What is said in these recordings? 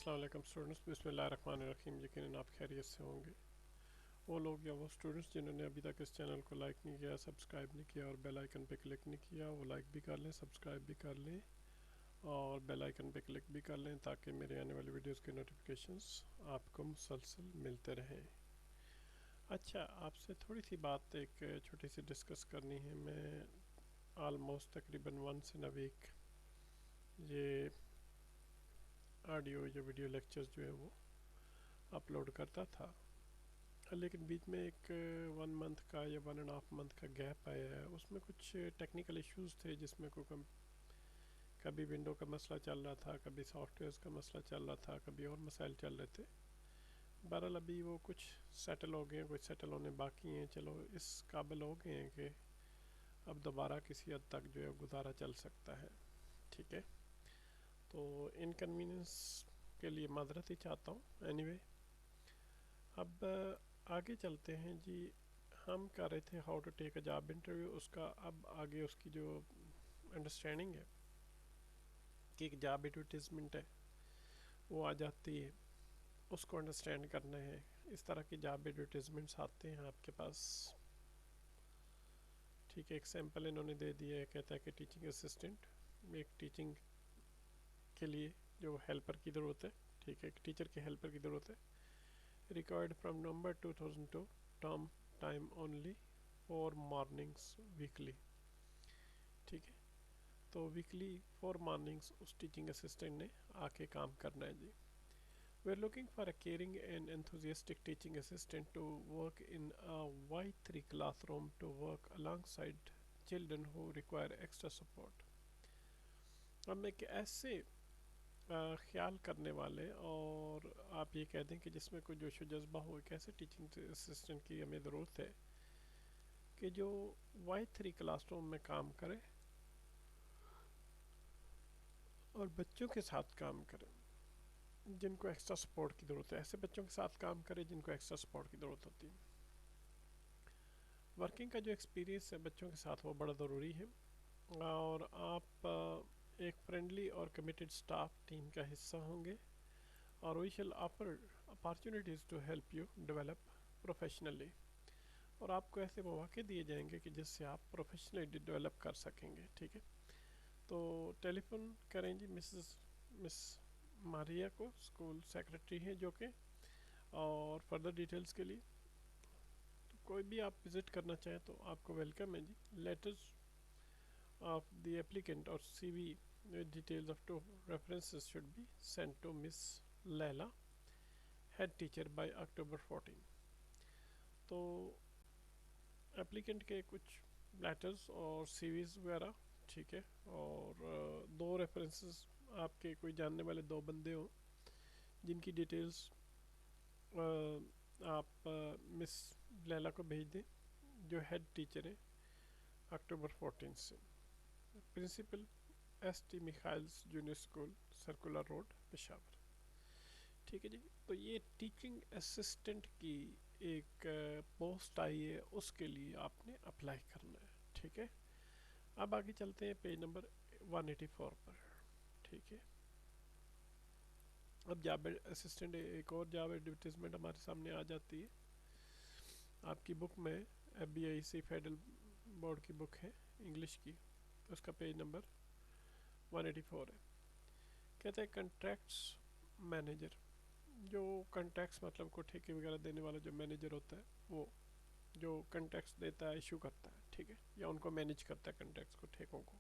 السلام علیکم اسٹوڈنٹس، بسم اللہ الرحمن الرحیم۔ یقیناً آپ خیریت سے ہوں گے۔ وہ لوگ یا وہ اسٹوڈنٹس جنہوں نے ابھی تک اس چینل کو لائک نہیں کیا، سبسکرائب نہیں کیا اور بیل آئیکن پہ کلک نہیں کیا، وہ لائک بھی کر لیں، سبسکرائب بھی کر لیں اور بیل آئیکن پہ کلک بھی کر لیں تاکہ میرے آنے والی ویڈیوز کے نوٹیفیکیشنز آپ کو مسلسل ملتے رہیں۔ اچھا، آپ سے تھوڑی سی بات ایک چھوٹی سی ڈسکس کرنی ہے۔ میں آلموسٹ تقریباً ونس ان اے ویک یہ آڈیو یا ویڈیو لیکچرز جو ہے وہ اپلوڈ کرتا تھا، لیکن بیچ میں ایک 1 منتھ کا یا 1.5 منتھ کا گیپ آیا ہے۔ اس میں کچھ ٹیکنیکل ایشوز تھے، جس میں کبھی ونڈو کا مسئلہ چل رہا تھا، کبھی سافٹ ویئرز کا مسئلہ چل رہا تھا، کبھی اور مسائل چل رہے تھے۔ بہرحال ابھی وہ کچھ سیٹل ہو گئے ہیں، کچھ سیٹل ہونے باقی ہیں۔ چلو اس قابل ہو گئے ہیں کہ اب دوبارہ کسی حد تک جو ہے گزارا چل سکتا ہے، ٹھیک ہے۔ تو انکنوینئنس کے لیے معذرت ہی چاہتا ہوں۔ اینی وے، اب آگے چلتے ہیں جی۔ ہم کر رہے تھے how to take a job interview, اس کا اب آگے اس کی جو انڈرسٹینڈنگ ہے کہ ایک جاب ایڈورٹیزمنٹ ہے وہ آ جاتی ہے، اس کو انڈرسٹینڈ کرنا ہے۔ اس طرح کی جاب ایڈورٹیزمنٹس آتے ہیں آپ کے پاس، ٹھیک ہے۔ ایک سیمپل انہوں نے دے دیا ہے، کہتا ہے کہ ٹیچنگ اسسٹنٹ، ایک ٹیچنگ کے لیے جو ہیلپر کی ضرورت ہے، ٹھیک ہے، ایک ٹیچر کے ہیلپر کی ضرورت ہے۔ Required from November 2002، term time only, 4 mornings weekly, ٹھیک ہے۔ تو ویکلی 4 mornings اس ٹیچنگ اسسٹنٹ نے آ کے کام کرنا ہے جی۔ We are looking for a caring and enthusiastic teaching assistant to work in a Y3 classroom to work alongside children who require extra support۔ ہم ایک ایسے خیال کرنے والے، اور آپ یہ کہہ دیں کہ جس میں کوئی جوش و جذبہ ہو، ایک ایسے ٹیچنگ اسسٹنٹ کی ہمیں ضرورت ہے کہ جو Y3 کلاس روم میں کام کرے اور بچوں کے ساتھ کام کرے جن کو ایکسٹرا سپورٹ کی ضرورت ہے، ایسے بچوں کے ساتھ کام کرے جن کو ایکسٹرا سپورٹ کی ضرورت ہوتی ہے۔ ورکنگ کا جو ایکسپیرینس ہے بچوں کے ساتھ وہ بڑا ضروری ہے، اور آپ ایک فرینڈلی اور کمیٹڈ سٹاف ٹیم کا حصہ ہوں گے، اور we shall offer opportunities to help you develop professionally, اور آپ کو ایسے مواقع دیے جائیں گے کہ جس سے آپ پروفیشنلی ڈیولپ کر سکیں گے، ٹھیک ہے۔ تو ٹیلی فون کریں جی مس ماریا کو، اسکول سیکرٹری ہیں جو کہ، اور فردر ڈیٹیلز کے لیے تو کوئی بھی آپ وزٹ کرنا چاہیں تو آپ کو ویلکم ہے جی۔ لیٹرز آف دی ایپلیکنٹ اور C V details of 2 references should be sent to Miss Leela, head teacher by October 14۔ تو اپلیکنٹ کے کچھ لیٹرز اور سی ویز وغیرہ، ٹھیک ہے، اور 2 ریفرنسز، آپ کے کوئی جاننے والے 2 بندے ہوں جن کی ڈیٹیلز آپ مس لیلا کو بھیج دیں، جو ہیڈ ٹیچر ہیں October 14 سے۔ Principal ST Michael's junior school, circular road, Peshawar, ٹھیک ہے جی۔ تو یہ ٹیچنگ اسسٹنٹ کی ایک پوسٹ آئی ہے، اس کے لیے آپ نے اپلائی کرنا ہے، ٹھیک ہے۔ اب آگے چلتے ہیں پیج نمبر 184 پر، ٹھیک ہے۔ اب جاب اسسٹنٹ ایک اور جاب ایڈورٹیزمنٹ ہمارے سامنے آ جاتی ہے۔ آپ کی بک میں FBIC فیڈرل بورڈ کی بک ہے انگلش کی، اس کا پیج نمبر 184 ہے۔ کہتے ہیں کنٹریکٹس مینیجر، جو کنٹریکٹس مطلب کو ٹھیکے وغیرہ دینے والا جو مینیجر ہوتا ہے، وہ جو کنٹریکٹس دیتا ہے، ایشو کرتا ہے، ٹھیک ہے، یا ان کو مینیج کرتا ہے کنٹریکٹس کو، ٹھیکوں کو۔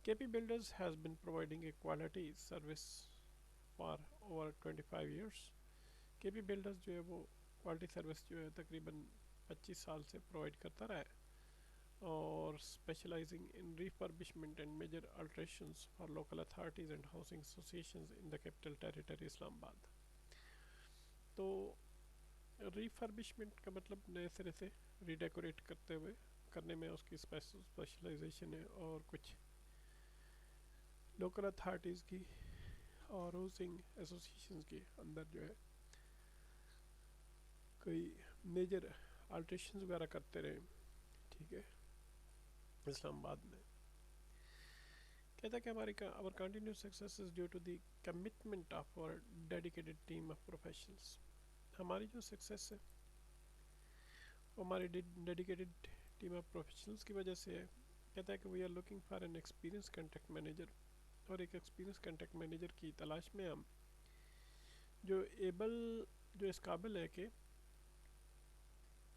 KP Builders has been providing a quality service for over 25 years۔ KP Builders جو ہے وہ کوالٹی سروس جو ہے تقریباً 25 سال سے پرووائڈ کرتا رہا ہے، اور specialising in refurbishment and major alterations for local authorities and housing associations in the capital territory Islamabad. تو ریفربشمنٹ کا مطلب نئے سرے سے ریڈیکوریٹ کرنے میں اس کی اسپیشلائزیشن ہے، اور کچھ لوکل اتھارٹیز کی اور ہاؤسنگ ایسوسیشنز کے اندر جو ہے کوئی میجر آلٹریشنز وغیرہ کرتے رہے، ٹھیک ہے، اسلام آباد میں۔ کہتا ہے کہ ہماری our continuous success is due to the commitment of our dedicated team of professionals. ہماری جو سکسیس ہے وہ ہماری ڈیڈیکیٹڈ ٹیم آف پروفیشنلس کی وجہ سے ہے. کہتا ہے کہ we are looking for an experience contact manager, اور ایک ایکسپیرینس کنٹیکٹ مینیجر کی تلاش میں ہم جو اس قابل ہے کہ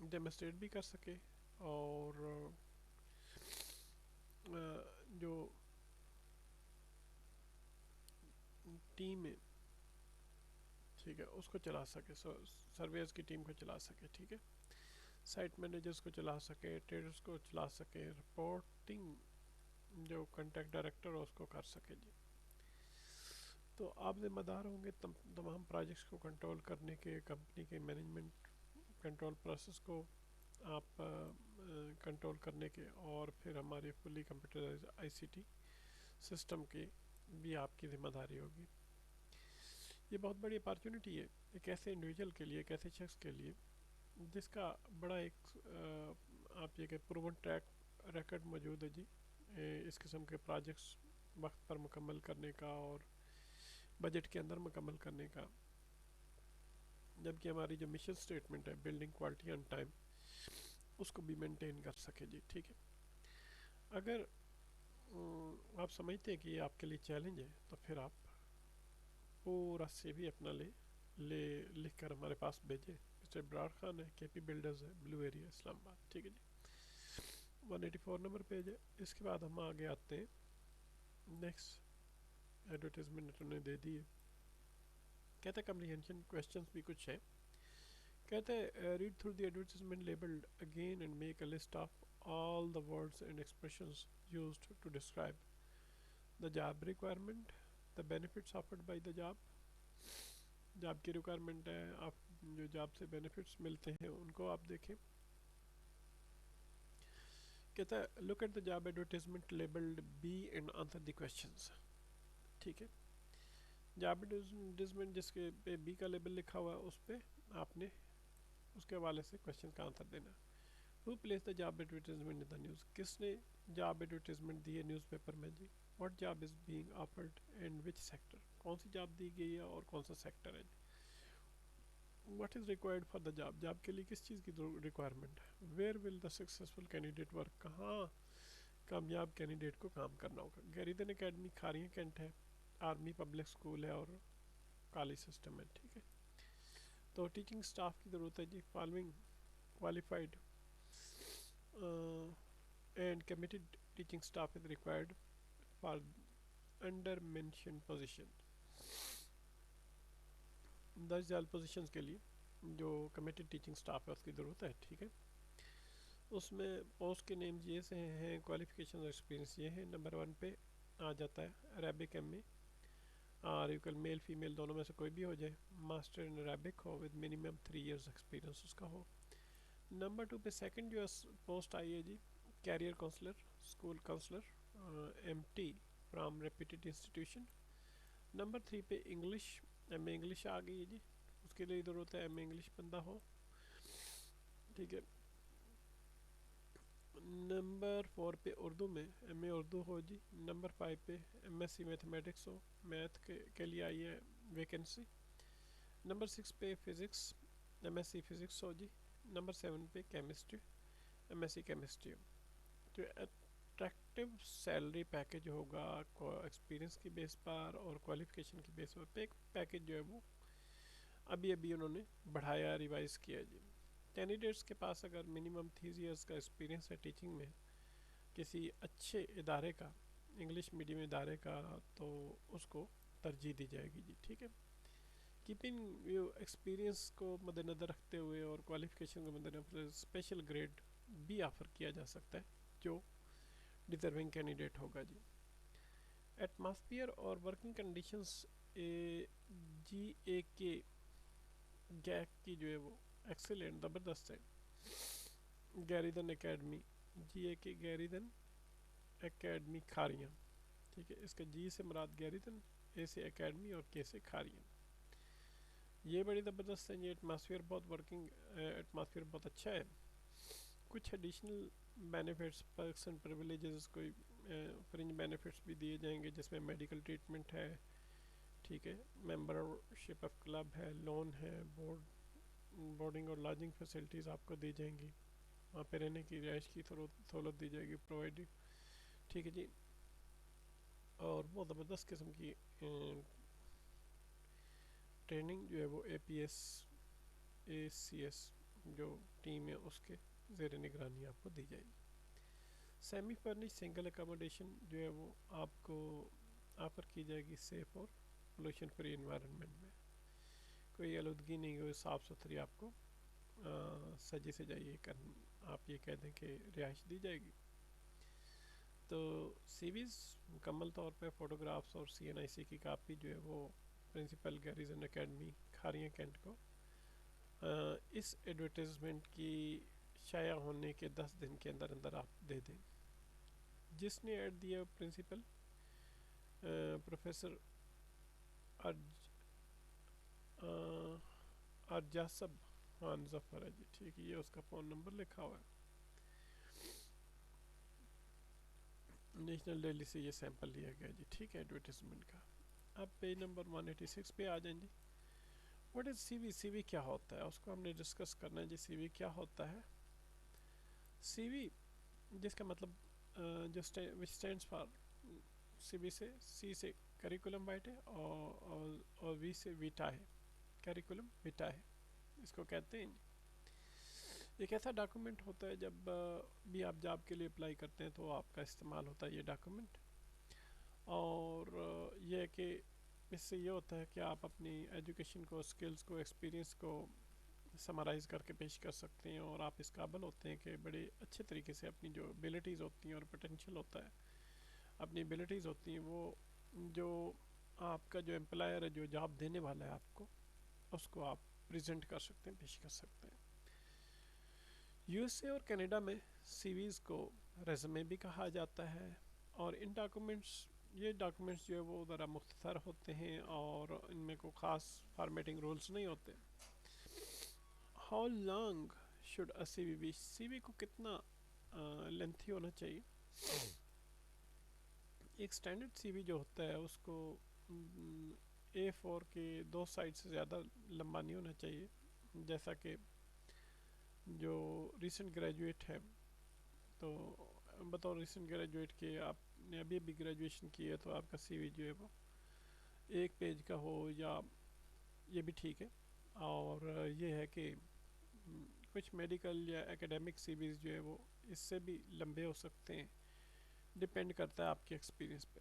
ڈیمونسٹریٹ بھی کر سکے اور جو ٹیم ہے ٹھیک ہے اس کو چلا سکے، سرویئرز کی ٹیم کو چلا سکے، ٹھیک ہے، سائٹ مینیجرز کو چلا سکے، ٹریڈرز کو چلا سکے، رپورٹنگ جو کنٹیکٹ ڈائریکٹر ہے اس کو کر سکے جی. تو آپ ذمہ دار ہوں گے تمام پروجیکٹس کو کنٹرول کرنے کے، کمپنی کے مینجمنٹ کنٹرول پروسیس کو آپ کنٹرول کرنے کے، اور پھر ہماری فلی کمپیوٹرائز آئی سی ٹی سسٹم کی بھی آپ کی ذمہ داری ہوگی. یہ بہت بڑی اپارچونیٹی ہے ایک ایسے انڈیویجول کے لیے، ایک ایسے شخص کے لیے جس کا بڑا ایک آپ یہ کہ پروون ٹریک ریکارڈ موجود ہے جی اس قسم کے پروجیکٹس وقت پر مکمل کرنے کا اور بجٹ کے اندر مکمل کرنے کا، جبکہ ہماری جو مشن سٹیٹمنٹ ہے بلڈنگ کوالٹی آن ٹائم اس کو بھی مینٹین کر سکے جی. ٹھیک ہے، اگر آپ سمجھتے ہیں کہ یہ آپ کے لیے چیلنج ہے تو پھر آپ پورا سی بھی اپنا لکھ کر ہمارے پاس بھیجیں. مسٹر ابرار خان ہے، کے پی بلڈرز ہے، بلو ایریا، اسلام آباد. ٹھیک ہے جی، 184 نمبر پیج ہے. اس کے بعد ہم آگے آتے ہیں، نیکسٹ ایڈورٹیزمنٹ انہوں نے دے دی ہے. کہتے ہیں کمپریہنشن کویشچنس بھی کچھ ہیں. کہتے ہیں read through the advertisement labelled again and make a list of all the words and expressions used to describe the job requirement, the benefits offered by the job. Job کی requirement ہے، آپ جو job سے benefits ملتے ہیں ان کو آپ دیکھیں. کہتا ہے look at the job advertisement labelled B and answer the questions. ٹھیک ہے، جاب ایڈورٹیزمنٹ جس کے پہ بی کا لیبل لکھا ہوا ہے اس پہ آپ نے اس کے حوالے سے کویشچن کا آنسر دینا. Who place the job advertisement in the news, کس نے جاب ایڈورٹیزمنٹ دی ہے نیوز پیپر میں جی. What job is being offered and which sector, کون سی جاب دی گئی ہے اور کون سا سیکٹر ہے جی. What is required for the job, job کے لیے کس چیز کی ریکوائرمنٹ ہے. Where will the successful candidate work, کہاں کامیاب کینڈیڈیٹ کو کام کرنا ہوگا. گیریدن اکیڈمی کھاریاں کینٹ ہے، آرمی پبلک اسکول ہے اور کالج سسٹم ہے. ٹھیک ہے، تو ٹیچنگ سٹاف کی ضرورت ہے جی. Following qualified and committed teaching staff is required for under mentioned position. 10 جال پوزیشنز کے لیے جو کمیٹیڈ ٹیچنگ سٹاف ہے اس کی ضرورت ہے. ٹھیک ہے، اس میں پوسٹ کے نیمز یہ سے ہیں، کوالیفیکیشن اور ایکسپیرینس یہ ہیں. نمبر 1 پہ آ جاتا ہے عربک ایم اے، اور یو کل میل فیمیل دونوں میں سے کوئی بھی ہو جائے. ماسٹر ان عربک ہو ود منیمم 3 ایئرس ایکسپیرینس اس کا ہو. نمبر 2 پہ سیکنڈ جو پوسٹ آئی ہے جی career counsellor, school counsellor, M T from reputed institution. Number 3 پہ انگلش، ایم اے انگلش آ گئی ہے جی، اس کے لیے ضرورت ہے ایم اے انگلش بندہ ہو. ٹھیک ہے، نمبر 4 پہ اردو میں ایم اے اردو ہو جی. نمبر 5 پہ ایم ایس سی میتھمیٹکس ہو، میتھ کے لیے آئی ہے ویکنسی. نمبر 6 پہ physics, M S C physics ہو جی. نمبر 7 پہ chemistry, M S C chemistry ہو. جو اٹریکٹیو سیلری پیکج ہوگا ایکسپیرینس کی بیس پر اور کوالیفیکیشن کی بیس پر، پیکج جو ہے وہ ابھی انہوں نے بڑھایا، ریوائز کیا جی. کینڈیڈیٹس کے پاس اگر منیمم 3 ایئرس کا ایکسپیرینس ہے ٹیچنگ میں کسی اچھے ادارے کا، انگلش میڈیم ادارے کا، تو اس کو ترجیح دی جائے گی جی. ٹھیک ہے، کیپنگ ایکسپیرینس کو مد نظر رکھتے ہوئے اور کوالیفیکیشن کو مد نظر اسپیشل گریڈ بھی آفر کیا جا سکتا ہے جو ڈیزرونگ کینڈیڈیٹ ہوگا جی. ایٹماسفیئر اور ورکنگ کنڈیشنز جی اے کے گیک کی جو ہے وہ ایکسیلنٹ زبردست ہے. گیریدن اکیڈمی، جی اے کے گیریدن اکیڈمی کھاریاں. ٹھیک ہے، اس کا جی سے مراد گیریدن، اے سے اکیڈمی اور کے سے کھاریاں. یہ بڑی زبردست ہے. یہ ایٹماسفیئر بہت ورکنگ ایٹماسفیئر بہت اچھا ہے. کچھ ایڈیشنل بینیفٹس، پرکس اینڈ پریویلیجز کوئی فرنج بینیفٹس بھی دیے جائیں گے جس میں میڈیکل ٹریٹمنٹ ہے، ٹھیک ہے، ممبر شپ آف کلب ہے، لون ہے، بورڈنگ اور لاجنگ فیسلٹیز آپ کو دی جائیں گی، وہاں پہ رہنے کی رہائش کی سہولت دی جائے گی پرووائڈ، ٹھیک ہے جی. اور بہت زبردست قسم کی ٹریننگ جو ہے وہ APS جو ٹیم ہے اس کے زیر نگرانی آپ کو دی جائے گی. سیمی فرنش سنگل اکاموڈیشن جو ہے وہ آپ کو آفر کی جائے گی سیف اور پولوشن فری انوائرمنٹ میں، کوئی آلودگی نہیں ہوئی، صاف ستھری آپ کو سجے سے جائیے آپ یہ کہہ دیں کہ رہائش دی جائے گی. تو سی ویز مکمل طور پہ فوٹوگرافس اور CNIC کی کاپی جو ہے وہ principal garrison academy Kharian cantt کو اس ایڈورٹیزمنٹ کی شائع ہونے کے 10 دن کے اندر اندر آپ دے دیں. جس نے ایڈ دیا پرنسپل پروفیسر ارجاسب خان ظفر ہے جی، ٹھیک ہے، یہ اس کا فون نمبر لکھا ہوا ہے. نیشنل ڈیلی سے یہ سیمپل لیا گیا جی، ٹھیک ہے، ایڈورٹیزمنٹ کا. اب پیج نمبر 186 پہ آ جائیں جی. واٹ از سی وی کیا ہوتا ہے، اس کو ہم نے ڈسکس کرنا ہے جی. سی وی کیا ہوتا ہے؟ سی وی جس کا مطلب جو وچ اسٹینڈس فار سی وی سے سی سے کریکولم وائٹے اور وی سے ویٹا ہے، کریکولم ویٹا ہے اس کو کہتے ہیں. ایک ایسا ڈاکومنٹ ہوتا ہے جب بھی آپ جاب کے لیے اپلائی کرتے ہیں تو آپ کا استعمال ہوتا ہے یہ ڈاکومنٹ، اور یہ کہ اس سے یہ ہوتا ہے کہ آپ اپنی ایجوکیشن کو، اسکلز کو، ایکسپیرینس کو سمرائز کر کے پیش کر سکتے ہیں، اور آپ اس قابل ہوتے ہیں کہ بڑے اچھے طریقے سے اپنی جو ابیلٹیز ہوتی ہیں اور پوٹینشیل ہوتا ہے، اپنی ابیلٹیز ہوتی ہیں، وہ جو آپ کا جو امپلائر ہے، جو جاب دینے والا ہے آپ کو، اس کو آپ پریزنٹ کر سکتے ہیں، پیش کر سکتے ہیں. USA اور کینیڈا میں سی ویز کو ریزمے بھی کہا جاتا ہے، اور ان یہ ڈاکومنٹس جو ہے وہ ذرا مختصر ہوتے ہیں اور ان میں کوئی خاص فارمیٹنگ رولز نہیں ہوتے. How long should a C V be, C V کو کتنا لینتھی ہونا چاہیے؟ ایک سٹینڈرڈ سی وی جو ہوتا ہے اس کو A4 کے 2 سائڈ سے زیادہ لمبا نہیں ہونا چاہیے. جیسا کہ جو ریسنٹ گریجویٹ ہے، تو بطور ریسنٹ گریجویٹ کے آپ نے ابھی گریجویشن کی ہے تو آپ کا سی وی جو ہے وہ 1 پیج کا ہو، یا یہ بھی ٹھیک ہے. اور یہ ہے کہ کچھ میڈیکل یا اکیڈیمک سی ویز جو ہے وہ اس سے بھی لمبے ہو سکتے ہیں، ڈپینڈ کرتا ہے آپ کے ایکسپیرینس پہ.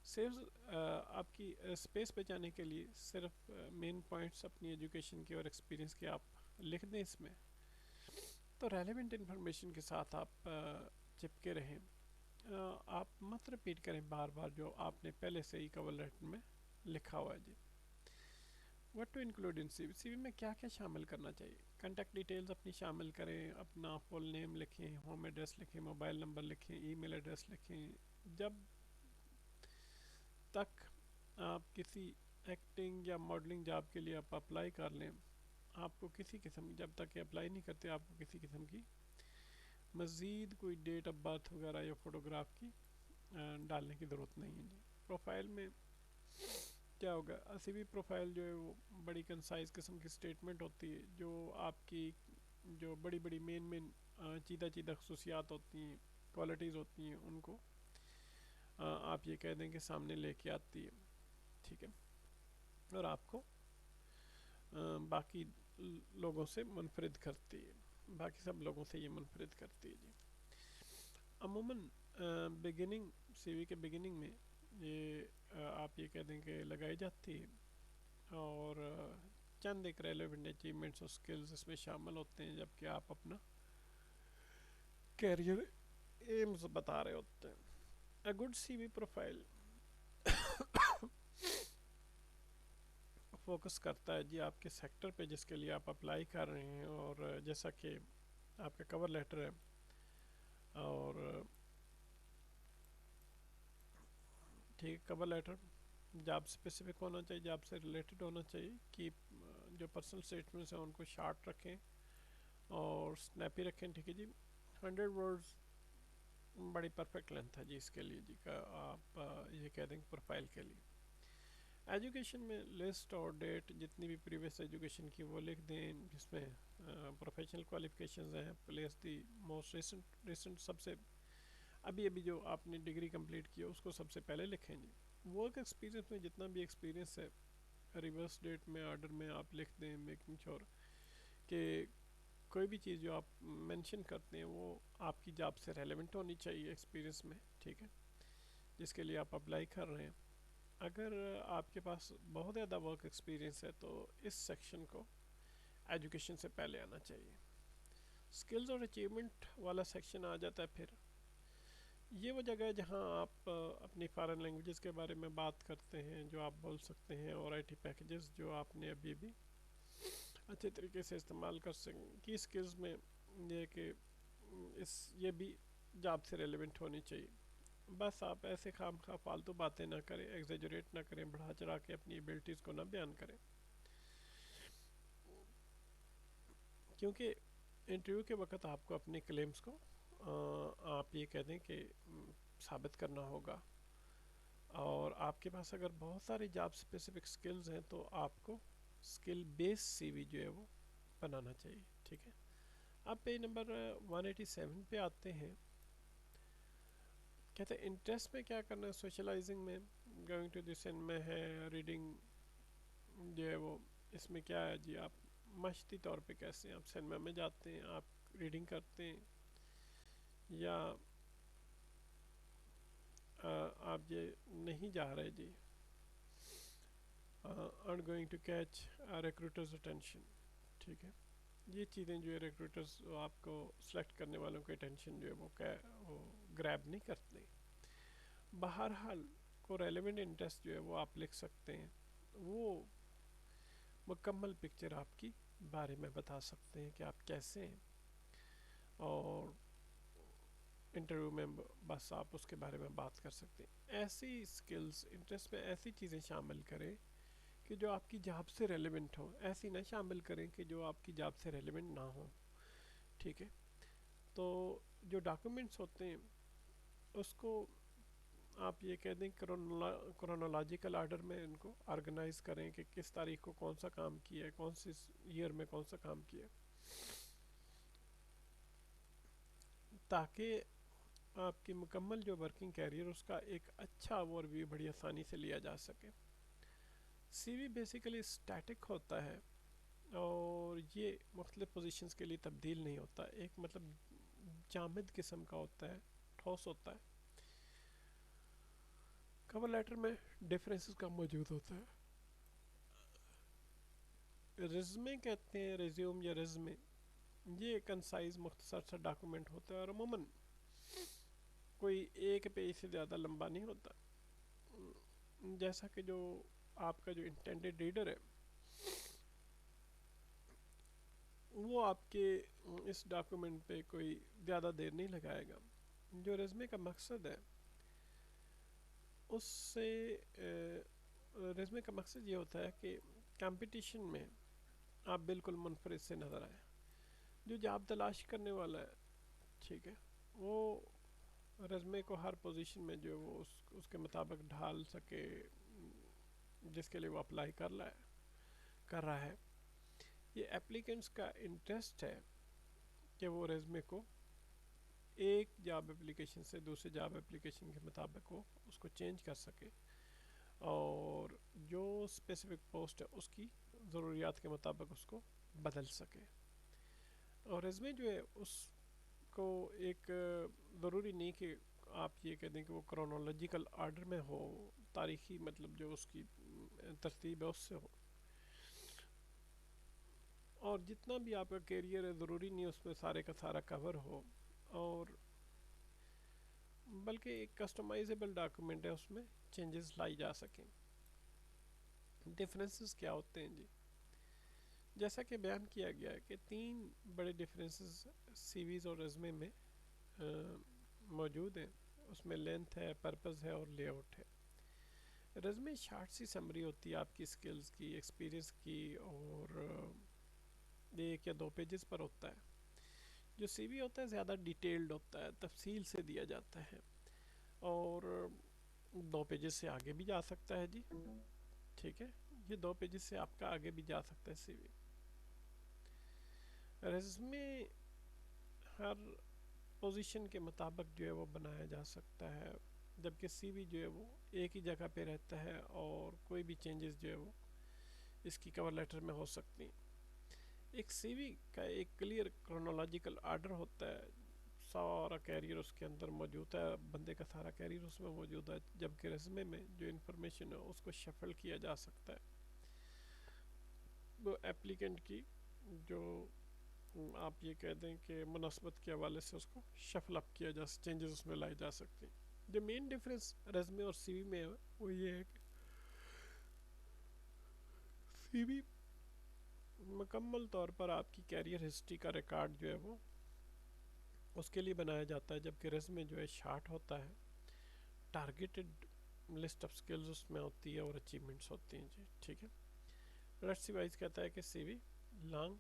صرف آپ کی اسپیس بچانے کے لیے صرف مین پوائنٹس اپنی ایجوکیشن کے اور ایکسپیرینس کے آپ لکھ دیں اس میں، تو ریلیونٹ انفارمیشن کے ساتھ آپ چپکے رہیں. آپ مت رپیٹ کریں بار بار جو آپ نے پہلے سے ہی کور لیٹر میں لکھا ہوا ہے جی. وٹ ٹو انکلوڈ ان سی وی، سی وی میں کیا کیا شامل کرنا چاہیے؟ کانٹیکٹ ڈیٹیلز اپنی شامل کریں، اپنا فل نیم لکھیں، ہوم ایڈریس لکھیں، موبائل نمبر لکھیں، ای میل ایڈریس لکھیں. جب تک آپ کسی ایکٹنگ یا ماڈلنگ جاب کے لیے آپ اپلائی کر لیں، آپ کو کسی قسم، جب تک اپلائی نہیں کرتے، آپ کو کسی قسم کی مزید کوئی ڈیٹ آف برتھ وغیرہ یا فوٹوگراف کی ڈالنے کی ضرورت نہیں ہے جی. پروفائل میں کیا ہوگا؟ سی وی پروفائل جو ہے وہ بڑی کنسائز قسم کی اسٹیٹمنٹ ہوتی ہے، جو آپ کی جو بڑی بڑی مین چیدہ خصوصیات ہوتی ہیں، کوالٹیز ہوتی ہیں، ان کو آپ یہ کہہ دیں کہ سامنے لے کے آتی ہے، ٹھیک ہے، اور آپ کو باقی لوگوں سے منفرد کرتی ہے، باقی سب لوگوں سے یہ منفرد کرتی ہے جی. عموماً بگننگ سی وی کے بگننگ میں یہ آپ یہ کہہ دیں کہ لگائی جاتی ہے، اور چند ایک ریلیونٹ اچیومنٹس اور سکلز اس میں شامل ہوتے ہیں، جبکہ آپ اپنا کیریئر ایمز بتا رہے ہوتے ہیں. A good C V profile focus کرتا ہے جی آپ کے سیکٹر پہ جس کے لیے آپ اپلائی کر رہے ہیں، اور جیسا کہ آپ کا کور لیٹر ہے، اور ٹھیک ہے، کور لیٹر جاب اسپیسیفک ہونا چاہیے، جاب سے ریلیٹڈ ہونا چاہیے، کہ جو پرسنل اسٹیٹمنٹس ہیں ان کو شارٹ رکھیں اور اسنیپی رکھیں، ٹھیک ہے جی. 100 ورڈز بڑی پرفیکٹ لینتھ ہے جی اس کے لیے جی کا آپ یہ کہہ دیں پروفائل کے لیے. ایجوکیشن میں لسٹ اور ڈیٹ جتنی بھی پریویس ایجوکیشن کی وہ لکھ دیں، جس میں پروفیشنل کوالیفیکیشنز ہیں، پلیس دی موسٹ ریسنٹ سب سے ابھی جو آپ نے ڈگری کمپلیٹ کی ہے اس کو سب سے پہلے لکھیں جی. ورک ایکسپیرینس میں جتنا بھی ایکسپیرینس ہے ریورس ڈیٹ میں آرڈر میں آپ لکھ دیں، میکنگ شور کہ کوئی بھی چیز جو آپ مینشن کرتے ہیں وہ آپ کی جاب سے ریلیونٹ ہونی چاہیے ایکسپیرینس میں، ٹھیک ہے، جس کے لیے آپ اپلائی کر رہے ہیں. اگر آپ کے پاس بہت زیادہ ورک ایکسپیرینس ہے تو اس سیکشن کو ایجوکیشن سے پہلے آنا چاہیے. اسکلز اور اچیومنٹ والا سیکشن آ جاتا ہے. پھر یہ وہ جگہ ہے جہاں آپ اپنی فارن لینگویجز کے بارے میں بات کرتے ہیں جو آپ بول سکتے ہیں، اور آئی ٹی پیکیجز جو آپ نے ابھی بھی اچھے طریقے سے استعمال کر سکیں کی اسکلز میں یہ کہ یہ بھی جاب سے ریلیونٹ ہونی چاہیے. بس آپ ایسے خام خواہ فالتو باتیں نہ کریں، ایگزیجریٹ نہ کریں، بڑھا چڑھا کے اپنی ایبلٹیز کو نہ بیان کریں، کیونکہ انٹرویو کے وقت آپ کو اپنے کلیمز کو آپ یہ کہہ دیں کہ ثابت کرنا ہوگا. اور آپ کے پاس اگر بہت ساری جاب اسپیسیفک اسکلز ہیں تو آپ کو اسکل بیس سی وی جو ہے وہ بنانا چاہیے، ٹھیک ہے. آپ پیج نمبر 187 پہ آتے ہیں. کہتے ہیں انٹرسٹ میں کیا کرنا ہے، سوشلائزنگ میں گوئنگ ٹو دی سنیما ہے، ریڈنگ جو ہے وہ اس میں کیا ہے جی، آپ مشتی طور پہ کیسے آپ سنیما میں جاتے ہیں، آپ ریڈنگ کرتے ہیں، یا آپ یہ نہیں جا رہے جی are going to catch recruiters attention, ٹھیک ہے. یہ چیزیں جو ہے ریکروٹرز آپ کو سلیکٹ کرنے والوں کی اٹینشن جو ہے وہ گریب نہیں کرتے. بہرحال کو ریلیونٹ انٹرسٹ جو ہے وہ آپ لکھ سکتے ہیں، وہ مکمل پکچر آپ کی بارے میں بتا سکتے ہیں کہ آپ کیسے ہیں. اور انٹرویو میں بس آپ اس کے بارے میں بات کر سکتے ہیں. ایسی اسکلز انٹرسٹ میں ایسی چیزیں شامل کریں کہ جو آپ کی جاب سے ریلیونٹ ہوں، ایسی نہ شامل کریں کہ جو آپ کی جاب سے ریلیونٹ نہ ہوں، ٹھیک ہے. تو جو ڈاکومنٹس ہوتے ہیں اس کو آپ یہ کہہ دیں کرونالوجیکل آرڈر میں ان کو آرگنائز کریں کہ کس تاریخ کو کون سا کام کیا ہے، کون سی ایئر میں کون سا کام کیا ہے، تاکہ آپ کی مکمل جو ورکنگ کیریئر اس کا ایک اچھا اوور ویو بڑی آسانی سے لیا جا سکے. سی وی بیسیکلی اسٹیٹک ہوتا ہے اور یہ مختلف پوزیشنز کے لیے تبدیل نہیں ہوتا، ایک مطلب جامد قسم کا ہوتا ہے، ٹھوس ہوتا ہے. کور لیٹر میں ڈفرینسز کا موجود ہوتا ہے. رزمے کہتے ہیں، ریزیوم یا رزمے، یہ کنسائز مختصر سا ڈاکومنٹ ہوتا ہے اور عموماً کوئی ایک پیج سے زیادہ لمبا نہیں ہوتا. جیسا کہ جو آپ کا جو انٹینڈیڈ ریڈر ہے وہ آپ کے اس ڈاکومنٹ پہ کوئی زیادہ دیر نہیں لگائے گا. جو رزمے کا مقصد ہے اس سے رزمے کا مقصد یہ ہوتا ہے کہ کمپٹیشن میں آپ بالکل منفرد سے نظر آئے. جو جاب تلاش کرنے والا ہے، ٹھیک ہے، وہ رزمے کو ہر پوزیشن میں جو وہ اس کے مطابق ڈھال سکے جس کے لیے وہ اپلائی کر رہا ہے. یہ اپلیکنٹس کا انٹرسٹ ہے کہ وہ رزمے کو ایک جاب اپلیکیشن سے دوسرے جاب اپلیکیشن کے مطابق وہ اس کو چینج کر سکے اور جو اسپیسیفک پوسٹ ہے اس کی ضروریات کے مطابق اس کو بدل سکے. اور رزمے جو ہے اس کو ایک ضروری نہیں کہ آپ یہ کہہ دیں کہ وہ کرونالوجیکل آرڈر میں ہو، تاریخی مطلب جو اس کی ترتیب ہے اس سے ہو. اور جتنا بھی آپ کا کیریئر ہے ضروری نہیں اس میں سارے کا سارا کور ہو، اور بلکہ ایک کسٹمائزیبل ڈاکومنٹ ہے، اس میں چینجز لائی جا سکیں. ڈفرینسز کیا ہوتے ہیں جی؟ جیسا کہ بیان کیا گیا ہے کہ 3 بڑے ڈفرینسز سی ویز اور رزمے میں موجود ہیں. اس میں لینتھ ہے، پرپز ہے اور لے آؤٹ ہے. رزمے شارٹ سی سمری ہوتی ہے آپ کی اسکلز کی، ایکسپیرینس کی، اور 1 یا 2 پیجز پر ہوتا ہے. جو سی وی ہوتا ہے زیادہ ڈیٹیلڈ ہوتا ہے، تفصیل سے دیا جاتا ہے، اور 2 پیجز سے آگے بھی جا سکتا ہے جی، ٹھیک ہے، یہ 2 پیجز سے آپ کا آگے بھی جا سکتا ہے سی وی۔ ریزمے ہر پوزیشن کے مطابق جو ہے وہ بنایا جا سکتا ہے، جبکہ سی وی جو ہے وہ ایک ہی جگہ پہ رہتا ہے، اور کوئی بھی چینجز جو ہے وہ اس کی کور لیٹر میں ہو سکتی ہیں۔ ایک سی وی کا ایک کلیئر کرونالوجیکل آرڈر ہوتا ہے، سارا کیریئر اس کے اندر موجود ہے، بندے کا سارا کیریئر اس میں موجود ہے، جبکہ ریزمے میں جو انفارمیشن ہے اس کو شفل کیا جا سکتا ہے، وہ ایپلیکنٹ کی جو آپ یہ کہہ دیں کہ مناسبت کے حوالے سے اس کو شفل اپ کیا جا سکتا، چینجز اس میں لائے جا سکتے ہیں۔ جو مین ڈفرینس ریزمے اور سی وی میں ہے وہ یہ ہے کہ سی وی مکمل طور پر آپ کی کیریئر ہسٹری کا ریکارڈ جو ہے وہ اس کے لیے بنایا جاتا ہے، جبکہ ریزمے جو ہے شارٹ ہوتا ہے، ٹارگیٹڈ لسٹ آف سکلز اس میں ہوتی ہے اور اچیومنٹس ہوتی ہیں جی، ٹھیک ہے۔ رٹسی وائز کہتا ہے کہ C V long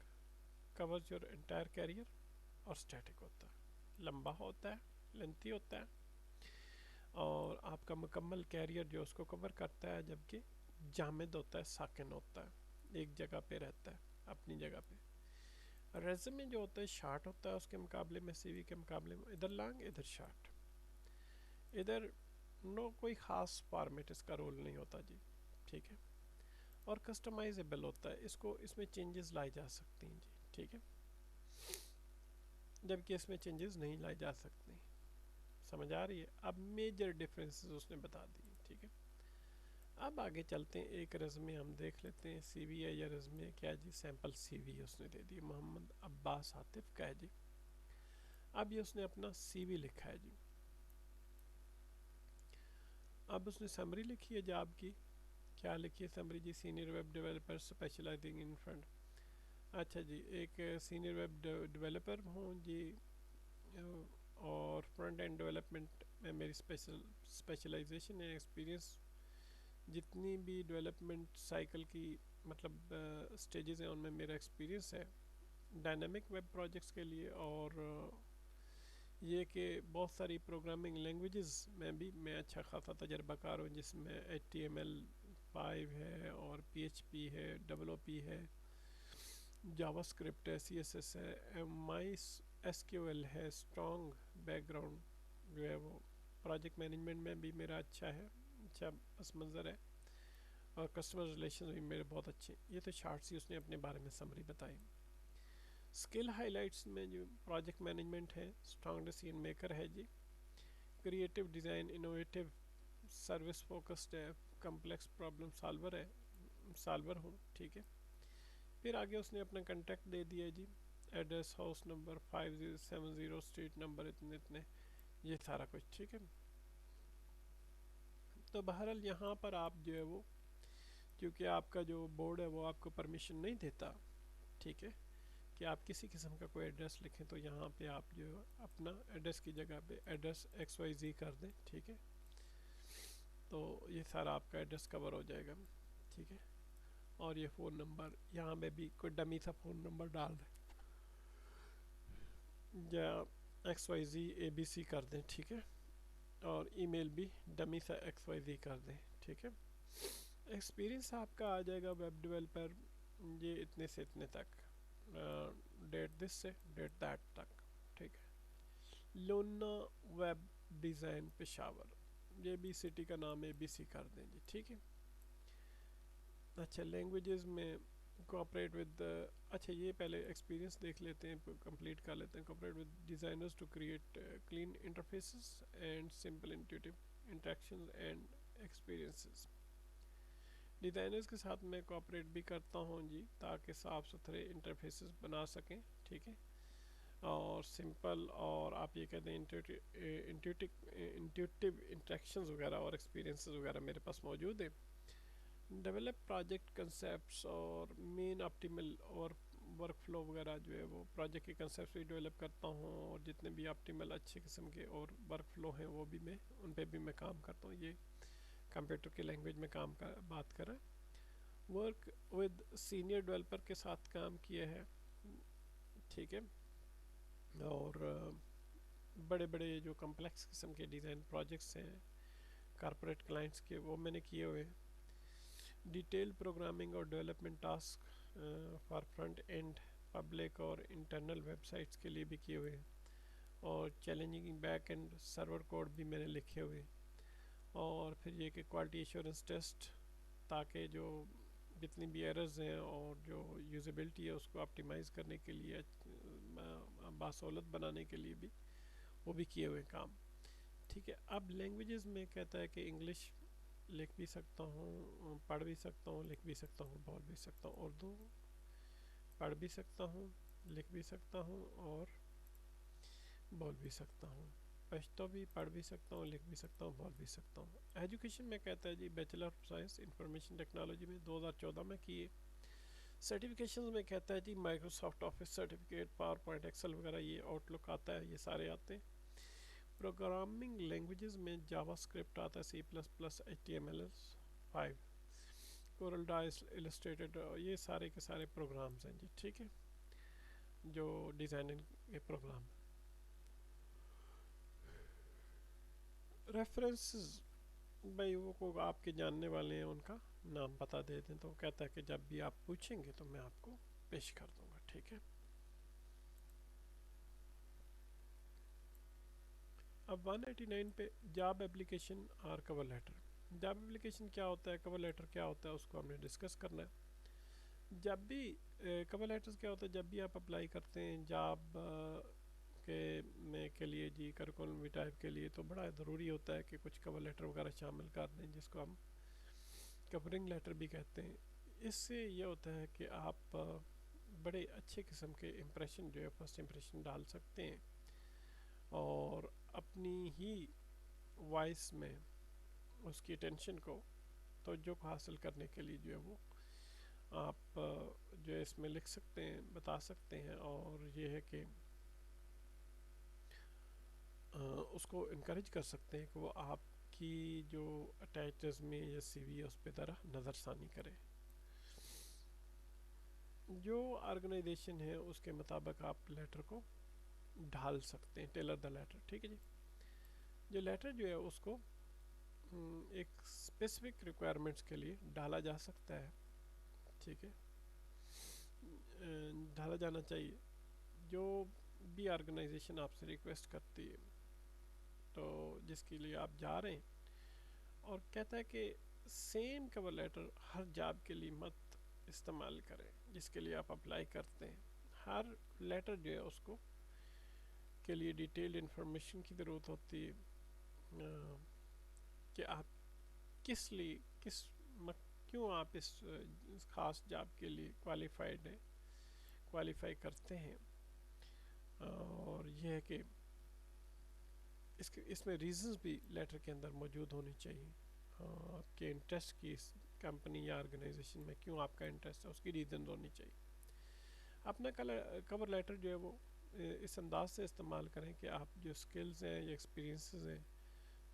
covers your entire career اور اسٹیٹک ہوتا ہے، لمبا ہوتا ہے، لینتھی ہوتا ہے، اور آپ کا مکمل کیریئر جو اس کو کور کرتا ہے، جبکہ جامد ہوتا ہے، ساکن ہوتا ہے، ایک جگہ پہ رہتا ہے اپنی جگہ پہ۔ ریزمے جو ہوتا ہے شارٹ ہوتا ہے اس کے مقابلے میں، سی وی کے مقابلے میں، ادھر لانگ ادھر شارٹ، ادھر کوئی خاص فارمیٹ اس کا رول نہیں ہوتا جی، ٹھیک ہے، اور کسٹمائزیبل ہوتا ہے، اس میں چینجز لائی جا سکتی ہیں جی، ٹھیک ہے، جبکہ اس میں چینجز نہیں لائی جا سکتی۔ سمجھ آ رہی ہے؟ اب میجر ڈفرینسز اس نے بتا دی، ٹھیک ہے۔ اب آگے چلتے ہیں، ایک ریزمے ہم دیکھ لیتے ہیں، سی وی ہے یا ریزمے کیا جی، سیمپل سی وی اس نے دے دی، محمد عباس عاطف کا ہے جی۔ اب یہ اس نے اپنا سی وی لکھا ہے جی، اب اس نے سمری لکھی ہے جاب کی، کیا لکھی ہے سمری جی؟ Senior web developer specialising in front, اچھا جی، ایک سینئر ویب ڈیولپر ہوں جی، اور فرنٹ اینڈ ڈیولپمنٹ میں میری اسپیشلائزیشن ہے، ایکسپیرینس جتنی بھی ڈیولپمنٹ سائیکل کی مطلب سٹیجز ہیں ان میں میرا ایکسپیرینس ہے ڈائنامک ویب پروجیکٹس کے لیے، اور یہ کہ بہت ساری پروگرامنگ لینگویجز میں بھی میں اچھا خاصا تجربہ کار ہوں، جس میں HTML5 ہے، اور PHP ہے، OOP ہے، جاوا اسکرپٹ ہے، CSS ہے، MySQL ہے، اسٹرانگ بیک گراؤنڈ جو ہے وہ پروجیکٹ مینجمنٹ میں بھی میرا اچھا ہے، اچھا پس منظر ہے، اور کسٹمر ریلیشن بھی میرے بہت اچھے ہیں۔ یہ تو شارٹ سی اس نے اپنے بارے میں سمری بتائی۔ اسکل ہائی لائٹس میں جو پروجیکٹ مینجمنٹ ہے، اسٹرانگ ڈیسیژن میکر ہے جی، creative design, innovative, service focused ہے، کمپلیکس پرابلم سالور ہوں، ٹھیک ہے۔ پھر آگے اس نے اپنا کنٹیکٹ دے دیا جی، address, house number 5070، street number اتنے اتنے، یہ سارا کچھ، ٹھیک ہے۔ تو بہرحال یہاں پر آپ جو ہے وہ، کیونکہ آپ کا جو بورڈ ہے وہ آپ کو پرمیشن نہیں دیتا، ٹھیک ہے، کہ آپ کسی قسم کا کوئی ایڈریس لکھیں، تو یہاں پہ آپ جو اپنا ایڈریس کی جگہ پہ ایڈریس XYZ کر دیں، ٹھیک ہے، تو یہ سارا آپ کا ایڈریس کور ہو جائے گا، ٹھیک ہے، اور یہ فون نمبر یہاں پہ بھی کوئی ڈمی سا فون نمبر ڈال دیں، یا XYZ ABC کر دیں، ٹھیک ہے، اور ای میل بھی ڈمی سا XYZ کر دیں، ٹھیک ہے۔ ایکسپیرینس آپ کا آ جائے گا ویب ڈیولپر، یہ اتنے سے اتنے تک، ڈیٹ دس سے ڈیٹ دیٹ تک، ٹھیک ہے۔ لونا ویب ڈیزائن پشاور، یہ بھی سٹی کا نام ABC کر دیں جی، ٹھیک ہے۔ اچھا، لینگویجز میں کوآپریٹ ود، اچھا یہ پہلے ایکسپیرینس دیکھ لیتے ہیں، کمپلیٹ کر لیتے ہیں۔ Cooperate with designers to create clean interfaces and simple intuitive interactions and experiences, designers کے ساتھ میں کوآپریٹ بھی کرتا ہوں جی، تاکہ صاف ستھرے انٹرفیسز بنا سکیں، ٹھیک ہے، اور سمپل، اور آپ یہ کہتے ہیں انٹیوٹیو انٹریکشنز وغیرہ اور ایکسپیرینسز وغیرہ میرے پاس موجود ہیں۔ ڈیولپ پروجیکٹ کنسیپٹس اور مین آپٹیمل اور ورک فلو وغیرہ جو ہے وہ پروجیکٹ کے کنسیپٹس بھی ڈیولپ کرتا ہوں، اور جتنے بھی آپٹیمل اچھے قسم کے اور ورک فلو ہیں وہ بھی میں ان پہ بھی میں کام کرتا ہوں۔ یہ کمپیوٹر کی لینگویج میں کام کا بات کریں، ورک ود سینئر ڈیولپر کے ساتھ کام کیا ہے، ٹھیک ہے، اور بڑے بڑے جو کمپلیکس قسم کے ڈیزائن پروجیکٹس ہیں کارپوریٹ کلائنٹس کے، وہ میں نے کیے ہوئے ہیں۔ ڈیٹیل پروگرامنگ اور development task for front end public اور انٹرنل ویب سائٹس کے لیے بھی کیے ہوئے ہیں، اور challenging back end server code بھی میں نے لکھے ہوئے ہیں۔ اور پھر یہ کہ کوالٹی ایشورنس ٹیسٹ، تاکہ جو جتنی بھی ایررز ہیں اور جو یوزیبلٹی ہے اس کو آپٹیمائز کرنے کے لیے، باسہولت بنانے کے لیے بھی وہ بھی کیے ہوئے کام۔ ٹھیک ہے، اب لینگویجز میں کہتا ہے کہ انگلش لکھ بھی سکتا ہوں، پڑھ بھی سکتا ہوں، لکھ بھی سکتا ہوں، بول بھی سکتا ہوں۔ اردو پڑھ بھی سکتا ہوں، لکھ بھی سکتا ہوں اور بول بھی سکتا ہوں۔ پشتو بھی پڑھ بھی سکتا ہوں، لکھ بھی سکتا ہوں، بول بھی سکتا ہوں۔ ایجوکیشن میں کہتا ہے جی bachelor of science information technology میں 2014 میں کیے۔ سرٹیفکیشنز میں کہتا ہے جی Microsoft Office certificate, PowerPoint, Excel وغیرہ، یہ آؤٹ لک آتا ہے، یہ سارے آتے ہیں۔ پروگرامنگ لینگویجز میں جاوا اسکرپٹ آتا ہے، C plus plus, HTML5، Corel draw, illustrated, یہ سارے کے سارے پروگرامز ہیں جی۔ ٹھیک ہے، جو ڈیزائننگ کے پروگرام۔ ریفرنسز بھائی وہ کو آپ کے جاننے والے ہیں ان کا نام بتا دے دیں، تو کہتا ہے کہ جب بھی آپ پوچھیں گے تو میں آپ کو پیش کر دوں گا۔ ٹھیک ہے، اب 189 پہ جاب اپلیکیشن اور کور لیٹر۔ جاب اپلیکیشن کیا ہوتا ہے، کور لیٹر کیا ہوتا ہے، اس کو ہم نے ڈسکس کرنا ہے۔ جب بھی کور لیٹرز کیا ہوتا ہے، جب بھی آپ اپلائی کرتے ہیں جاب کے لیے جی کریکولم وٹائے کے لیے، تو بڑا ضروری ہوتا ہے کہ کچھ کور لیٹر وغیرہ شامل کر دیں، جس کو ہم کورنگ لیٹر بھی کہتے ہیں۔ اس سے یہ ہوتا ہے کہ آپ بڑے اچھے قسم کے امپریشن جو ہے فرسٹ امپریشن ڈال سکتے ہیں، اور اپنی ہی وائس میں اس کی اٹینشن کو توجہ کو حاصل کرنے کے لیے جو ہے وہ آپ جو ہے اس میں لکھ سکتے ہیں، بتا سکتے ہیں، اور یہ ہے کہ اس کو انکریج کر سکتے ہیں کہ وہ آپ کی جو اٹیچ میں یا سی وی ہے اس پہ ذرا نظر ثانی کرے۔ جو آرگنائزیشن ہے اس کے مطابق آپ لیٹر کو ڈھال سکتے ہیں، ٹیلر دا لیٹر۔ ٹھیک ہے جی، جو لیٹر جو ہے اس کو ایک اسپیسیفک ریکوائرمنٹس کے لیے ڈالا جا سکتا ہے۔ ٹھیک ہے، ڈالا جانا چاہیے۔ جو بھی آرگنائزیشن آپ سے ریکویسٹ کرتی ہے، تو جس کے لیے آپ جا رہے ہیں، اور کہتا ہے کہ سیم کور لیٹر ہر جاب کے لیے مت استعمال کریں جس کے لیے آپ اپلائی کرتے ہیں۔ ہر لیٹر جو ہے اس کو کے لیے ڈیٹیلڈ انفارمیشن کی ضرورت ہوتی ہے، کہ آپ کس لیے کیوں آپ اس خاص جاب کے لیے کوالیفائی کرتے ہیں، اور یہ ہے کہ اس میں ریزنز بھی لیٹر کے اندر موجود ہونی چاہیے۔ آپ کے انٹرسٹ کی اس کمپنی یا آرگنائزیشن میں کیوں آپ کا انٹرسٹ ہے، اس کی ریزن ہونی چاہیے۔ اپنا کور لیٹر جو ہے وہ اس انداز سے استعمال کریں کہ آپ جو سکلز ہیں یا ایکسپیرینسز ہیں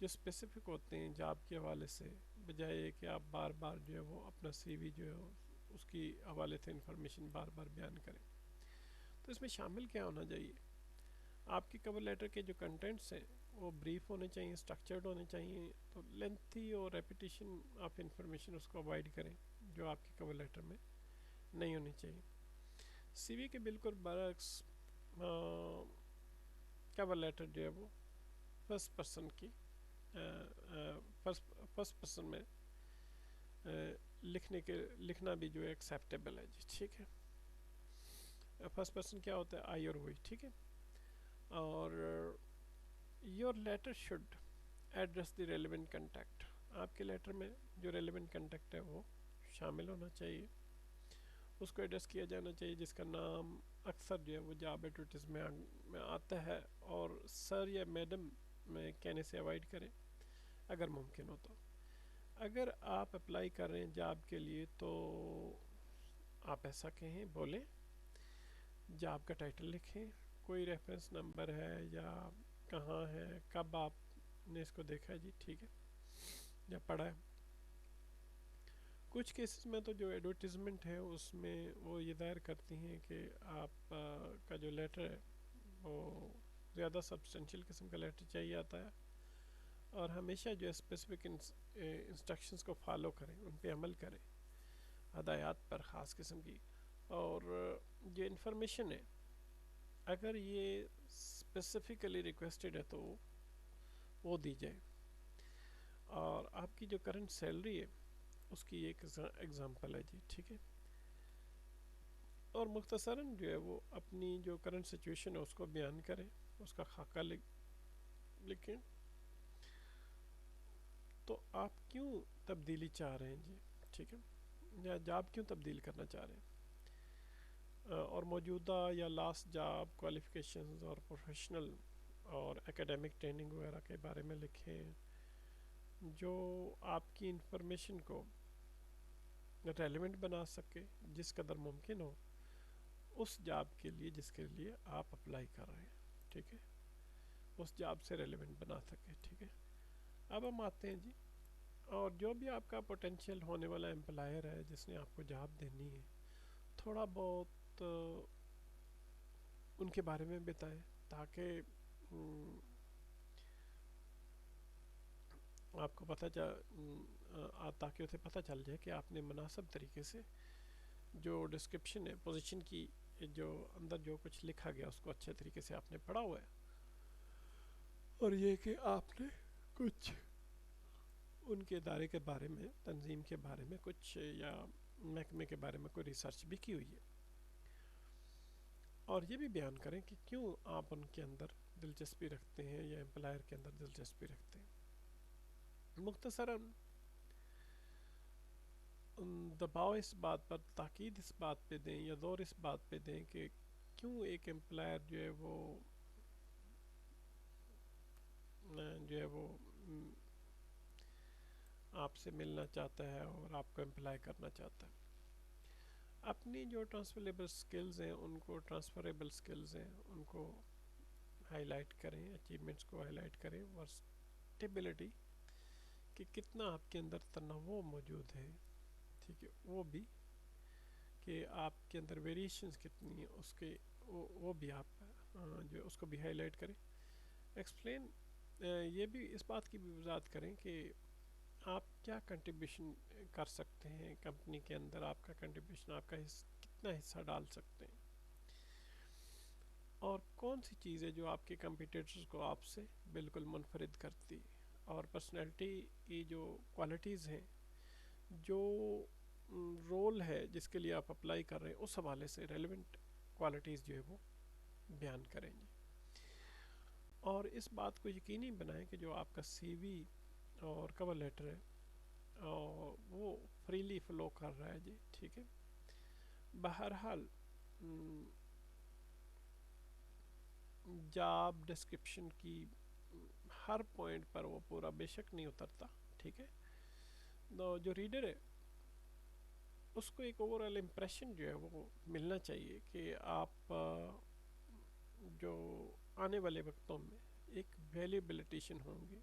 جو اسپیسیفک ہوتے ہیں جاب کے حوالے سے، بجائے یہ کہ آپ بار بار جو ہے وہ اپنا سی وی جو ہے اس کی حوالے سے انفارمیشن بار بار بیان کریں۔ تو اس میں شامل کیا ہونا چاہیے، آپ کے کور لیٹر کے جو کنٹینٹس ہیں وہ بریف ہونے چاہیے، اسٹرکچرڈ ہونے چاہیے، تو لینتھی اور ریپیٹیشن آف انفارمیشن اس کو اوائڈ کریں جو آپ کے کور لیٹر میں نہیں ہونی چاہیے۔ سی وی کے بالکل برعکس کور لیٹر جو ہے وہ فرسٹ پرسن کی فرسٹ پرسن میں لکھنا بھی جو ہے ایکسیپٹیبل ہے جی۔ ٹھیک ہے، فرسٹ پرسن کیا ہوتا ہے، آئی اور وہی۔ ٹھیک ہے، اور your letter should address the relevant contact, آپ کے لیٹر میں جو ریلیونٹ کنٹیکٹ ہے وہ شامل ہونا چاہیے، اس کو ایڈریس کیا جانا چاہیے، جس کا نام اکثر جو ہے وہ جاب ایڈورٹیز میں آتا ہے، اور سر یا میڈم میں کہنے سے اوائڈ کریں اگر ممکن ہو تو۔ اگر آپ اپلائی کر رہے ہیں جاب کے لیے تو آپ ایسا کہیں، بولیں، جاب کا ٹائٹل لکھیں، کوئی ریفرنس نمبر ہے یا کہاں ہے، کب آپ نے اس کو دیکھا ہے جی۔ ٹھیک ہے، یا پڑھا ہے۔ کچھ کیسز میں تو جو ایڈورٹیزمنٹ ہے اس میں وہ یہ ظاہر کرتی ہیں کہ آپ کا جو لیٹر ہے وہ زیادہ سبسٹینشیل قسم کا لیٹر چاہیے آتا ہے، اور ہمیشہ جو ہے اسپیسیفک انسٹرکشنز کو فالو کریں، ان پہ عمل کریں، ہدایات پر خاص قسم کی. اور جو انفارمیشن ہے اگر یہ اسپیسیفکلی ریکویسٹڈ ہے تو وہ دی جائے. اور آپ کی جو کرنٹ سیلری ہے اس کی ایک ایگزامپل ہے جی، ٹھیک ہے. اور مختصراً جو ہے وہ اپنی جو کرنٹ سچویشن ہے اس کو بیان کریں، اس کا خاکہ لکھیں. تو آپ کیوں تبدیلی چاہ رہے ہیں جی، ٹھیک ہے، یا جاب کیوں تبدیل کرنا چاہ رہے ہیں، اور موجودہ یا لاسٹ جاب کوالیفیکیشنز اور پروفیشنل اور اکیڈیمک ٹریننگ وغیرہ کے بارے میں لکھیں جو آپ کی انفارمیشن کو ریلیونٹ بنا سکے جس قدر ممکن ہو اس جاب کے لیے جس کے لیے آپ اپلائی کر رہے ہیں، ٹھیک ہے، اس جاب سے ریلیونٹ بنا سکے، ٹھیک ہے. اب ہم آتے ہیں جی، اور جو بھی آپ کا پوٹینشیل ہونے والا امپلائر ہے جس نے آپ کو جاب دینی ہے، تھوڑا بہت ان کے بارے میں بتائیں تاکہ آپ کو تاکہ اسے پتہ چل جائے کہ آپ نے مناسب طریقے سے جو ڈسکرپشن ہے پوزیشن کی، جو اندر جو کچھ لکھا گیا اس کو اچھے طریقے سے آپ نے پڑھا ہوا ہے، اور یہ کہ آپ نے کچھ ان کے ادارے کے بارے میں، تنظیم کے بارے میں کچھ یا محکمے کے بارے میں کوئی ریسرچ بھی کی ہوئی ہے. اور یہ بھی بیان کریں کہ کیوں آپ ان کے اندر دلچسپی رکھتے ہیں یا امپلائر کے اندر دلچسپی رکھتے ہیں. مختصراً دباؤ اس بات پر، تاکید اس بات پہ دیں یا زور اس بات پہ دیں کہ کیوں ایک امپلائر جو ہے وہ آپ سے ملنا چاہتا ہے اور آپ کو امپلائی کرنا چاہتا ہے. اپنی جو ٹرانسفریبل سکلز ہیں ان کو ہائی لائٹ کریں، اچیومنٹس کو ہائی لائٹ کریں، ورسٹیبلٹی کہ کتنا آپ کے اندر تنوع موجود ہے، ٹھیک ہے، وہ بھی کہ آپ کے اندر ویریشنز کتنی ہیں اس کے وہ بھی آپ جو اس کو بھی ہائی لائٹ کریں. ایکسپلین یہ بھی اس بات کی بھی وضاحت کریں کہ آپ کیا کنٹریبیوشن کر سکتے ہیں کمپنی کے اندر، آپ کا کنٹریبیوشن، آپ کا کتنا حصہ ڈال سکتے ہیں، اور کون سی چیز ہے جو آپ کے کمپیٹیٹرز کو آپ سے بالکل منفرد کرتی، اور پرسنالٹی کی جو کوالٹیز ہیں، جو رول ہے جس کے لیے آپ اپلائی کر رہے ہیں اس حوالے سے ریلیونٹ کوالٹیز جو ہے وہ بیان کریں گے. اور اس بات کو یقینی بنائیں کہ جو آپ کا سی وی اور کور لیٹر ہے وہ فریلی فلو کر رہا ہے جی، ٹھیک ہے. بہرحال جاب ڈسکرپشن کی ہر پوائنٹ پر وہ پورا بے شک نہیں اترتا، ٹھیک ہے. جو ریڈر ہے اس کو ایک اوور آل امپریشن جو ہے وہ ملنا چاہیے کہ آپ جو آنے والے وقتوں میں ایک ویلیبل ایڈیشن ہوں گے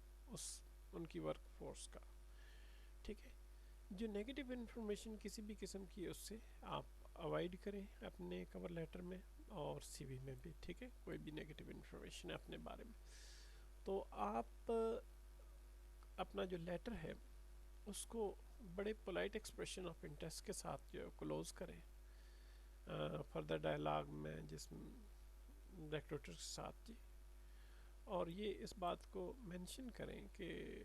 ان کی ورک فورس کا، ٹھیک ہے. جو نیگیٹو انفارمیشن کسی بھی قسم کی اس سے آپ اوائڈ کریں اپنے کور لیٹر میں اور سی وی میں بھی، ٹھیک ہے. کوئی بھی نیگیٹو انفارمیشن ہے اپنے بارے میں تو آپ اپنا جو لیٹر ہے اس کو بڑے پولائٹ ایکسپریشن آف انٹرسٹ کے ساتھ جو کلوز کریں فردر ڈائلاگ میں جس ریکروٹر کے ساتھ جی. اور یہ اس بات کو مینشن کریں کہ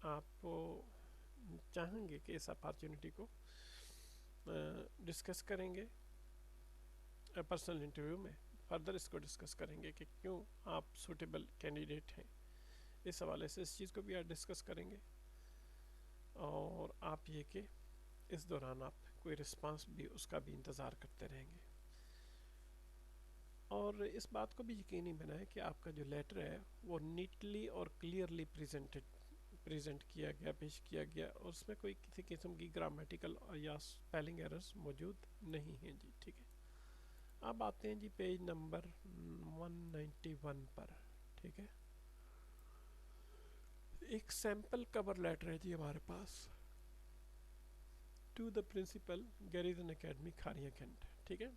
آپ چاہیں گے کہ اس اپارچونٹی کو ڈسکس کریں گے پرسنل انٹرویو میں، فردر اس کو ڈسکس کریں گے کہ کیوں آپ سوٹیبل کینڈیڈیٹ ہیں. اس حوالے سے اس چیز کو بھی آپ ڈسکس کریں گے، اور آپ یہ کہ اس دوران آپ کوئی رسپانس بھی اس کا بھی انتظار کرتے رہیں گے. اور اس بات کو بھی یقینی بنائیں کہ آپ کا جو لیٹر ہے وہ نیٹلی اور کلیئرلی پریزنٹ کیا گیا، پیش کیا گیا، اور اس میں کوئی کسی قسم کی گرامیٹیکل یا سپیلنگ ایررز موجود نہیں ہیں جی، ٹھیک ہے. اب آتے ہیں جی پیج نمبر 191 پر، ٹھیک ہے. ایک سیمپل کور لیٹر ہے جی ہمارے پاس to the principal garrison academy Kharian Cantt, ٹھیک ہے،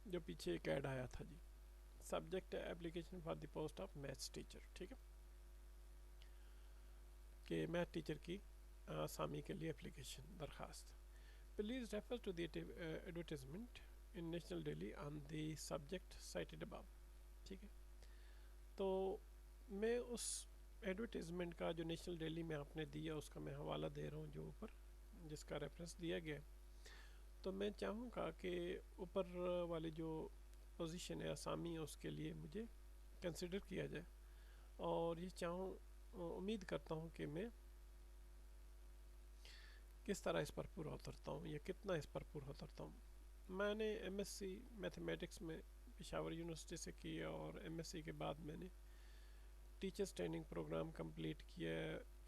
جو پیچھے ایک ایڈ آیا تھا جی. Subject application for the post of maths teacher. ٹھیک ہے کہ میتھ ٹیچر کی آسامی کے لیے اپلیکیشن درخواست. Please refer to the advertisement in national daily on the subject cited above. ٹھیک ہے تو میں اس ایڈورٹیزمنٹ کا جو نیشنل ڈیلی میں آپ نے دیا اس کا میں حوالہ دے رہا ہوں جو اوپر جس کا ریفرنس دیا گیا. تو میں چاہوں گا کہ اوپر والی جو پوزیشن ہے آسامی اس کے لیے مجھے کنسیڈر کیا جائے اور یہ چاہوں امید کرتا ہوں کہ میں کس طرح اس پر پورا اترتا ہوں یا کتنا اس پر پورا اترتا ہوں. میں نے ایم ایس سی میتھمیٹکس میں پشاور یونیورسٹی سے کیا اور ایم ایس سی کے بعد میں نے ٹیچرس ٹریننگ پروگرام کمپلیٹ کیا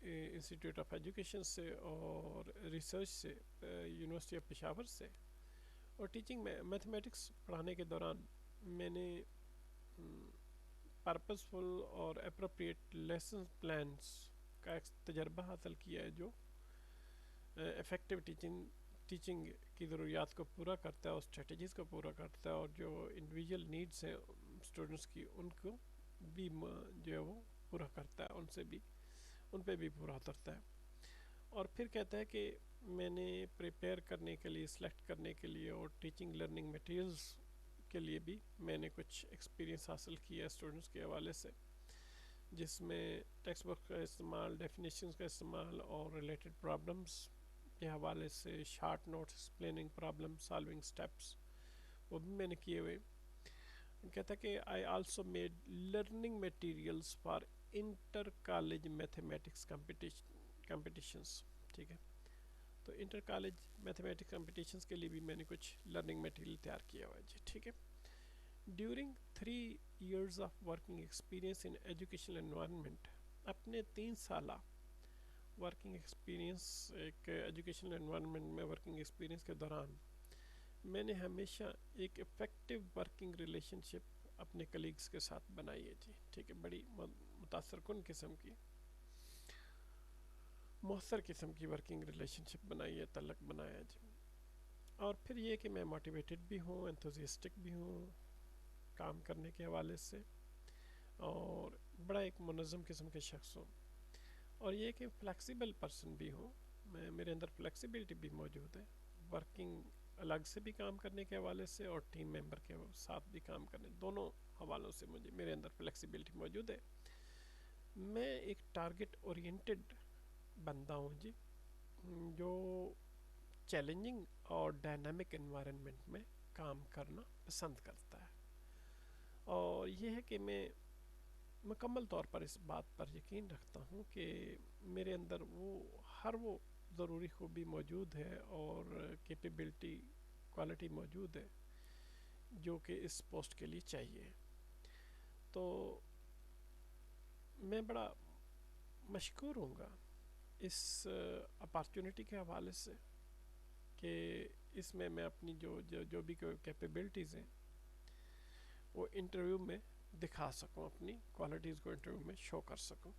انسٹیٹیوٹ آف ایجوکیشن سے اور ریسرچ سے یونیورسٹی آف پشاور سے. اور ٹیچنگ میں میتھمیٹکس پڑھانے کے دوران میں نے پرپزفل اور اپروپریٹ لیسن پلانس کا ایک تجربہ حاصل کیا ہے جو افیکٹو ٹیچنگ کی ضروریات کو پورا کرتا ہے اور اسٹریٹجیز کو پورا کرتا ہے اور جو انڈیویجول نیڈس ہیں اسٹوڈنٹس کی ان کو بھی جو ہے وہ پورا کرتا ہے ان پہ بھی پورا اترتا ہے. اور پھر کہتا ہے کہ میں نے پریپیئر کرنے کے لیے سلیکٹ کرنے کے لیے اور ٹیچنگ لرننگ میٹیریلز کے لیے بھی میں نے کچھ ایکسپیرینس حاصل کیا اسٹوڈنٹس کے حوالے سے جس میں ٹیکسٹ بک کا استعمال ڈیفینیشنز کا استعمال اور ریلیٹڈ پرابلمس کے حوالے سے short notes explaining problem solving steps وہ بھی میں نے کیے ہوئے. کہتا ہے کہ I also made learning materials for inter college mathematics competitions. ٹھیک ہے تو انٹر کالج میتھمیٹکس کمپٹیشنس کے لیے بھی میں نے کچھ لرننگ میٹیریل تیار کیا ہوا ہے جی. ٹھیک ہے during 3 years of working experience in educational environment اپنے 3 سالہ ورکنگ ایکسپیرئنس ایک ایجوکیشنل انوائرمنٹ میں ورکنگ ایکسپیرئنس کے دوران میں نے ہمیشہ ایک افیکٹو ورکنگ ریلیشن شپ اپنے کلیگس کے ساتھ بنائی ہے جی. ٹھیک ہے بڑی متاثر کن قسم کی مؤثر قسم کی ورکنگ ریلیشن شپ بنائی ہے تعلق بنایا جی. اور پھر یہ کہ میں موٹیویٹڈ بھی ہوں انتھوزیسٹک بھی ہوں کام کرنے کے حوالے سے اور بڑا ایک منظم قسم کے شخص ہوں اور یہ کہ فلیکسیبل پرسن بھی ہوں. میرے اندر فلیکسیبلٹی بھی موجود ہے ورکنگ الگ سے بھی کام کرنے کے حوالے سے اور ٹیم ممبر کے ساتھ بھی کام کرنے دونوں حوالوں سے میرے اندر فلیکسیبلٹی موجود ہے. میں ایک ٹارگٹ اورینٹڈ بندہ ہوں جی جو چیلنجنگ اور ڈائنامک انوائرمنٹ میں کام کرنا پسند کرتا ہے اور یہ ہے کہ میں مکمل طور پر اس بات پر یقین رکھتا ہوں کہ میرے اندر وہ ضروری خوبی موجود ہے اور کیپیبلٹی کوالٹی موجود ہے جو کہ اس پوسٹ کے لیے چاہیے. تو میں بڑا مشکور ہوں گا اس اپارچونیٹی کے حوالے سے کہ اس میں اپنی جو بھی کیپیبلٹیز ہیں وہ انٹرویو میں دکھا سکوں اپنی کوالٹیز کو انٹرویو میں شو کر سکوں.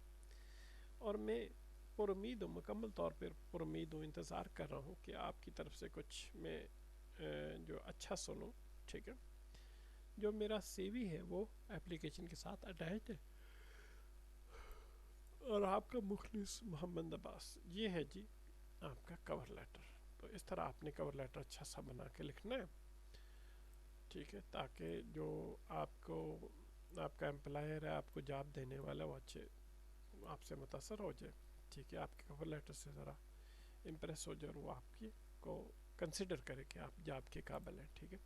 اور میں پر امید ہوں مکمل طور پر پر امید ہوں انتظار کر رہا ہوں کہ آپ کی طرف سے کچھ میں جو اچھا سنوں. ٹھیک ہے جو میرا سی وی ہے وہ اپلیکیشن کے ساتھ اٹیچ ہے اور آپ کا مخلص محمد عباس یہ ہے جی آپ کا کور لیٹر. تو اس طرح آپ نے کور لیٹر اچھا سا بنا کے لکھنا ہے. ٹھیک ہے تاکہ جو آپ کا امپلائر ہے آپ کو جاب دینے والا وہ اچھے آپ سے متاثر ہو جائے. ٹھیک ہے آپ کے کور لیٹر سے ذرا امپریس ہو جائے اور وہ آپ کی کو کنسیڈر کرے کہ آپ جاب کے قابل ہیں. ٹھیک ہے